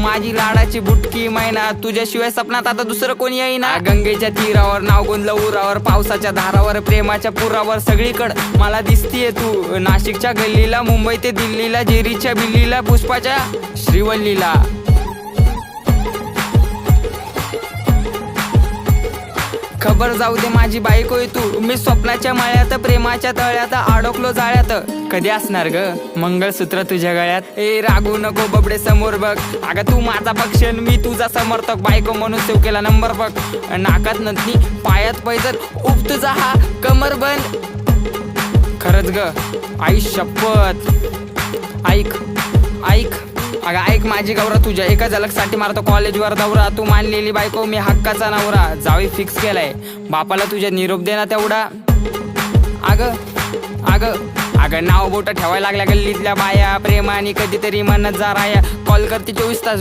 माझी लाडाची बुटकी मैना, तुझ्याशिवाय सपनात आता दुसरं कोणी येईना. गंगेच्या तीरावर नाव गोंदलं उरावर, पावसाच्या धारावर प्रेमाच्या पुरावर, सगळीकडं मला दिसतीये तू. नाशिकच्या गल्लीला, मुंबई ते दिल्लीला, जेरीच्या बिल्लीला, पुष्पाच्या श्रीवल्लीला. खबर जाऊ दे माझी बायकोय तू, मी स्वप्नाच्या माळ्यात प्रेमाच्या तळ्यात अडकलो जाळ्यात. कधी असणार ग मंगळसूत्र तुझ्या गळ्यात? ए रागू नको बबडे समोर बघ, अगं तू माझा पक्ष मी तुझा समर्थक. बायको म्हणून सेव केला नंबर बघ, नाकात नथनी पायात पैजर, उप तुझा हा कमर बंद. खरंच ग आई शपथ, ऐक ऐक अगं ऐक माझी गौरा, तुझ्या एका झलकसाठी मारतो कॉलेजवर दौरा. तू मानलेली बायको मी हक्काचा नवरा, जावी फिक्स केलाय बापाला तुझ्या निरोप देना तेवढा. अगं अगं अगं नाव बोट ठेवायला लागल्या गल्लीतल्या बाया, प्रेमाने कधीतरी म्हणत जा राया. कॉल करते 24 तास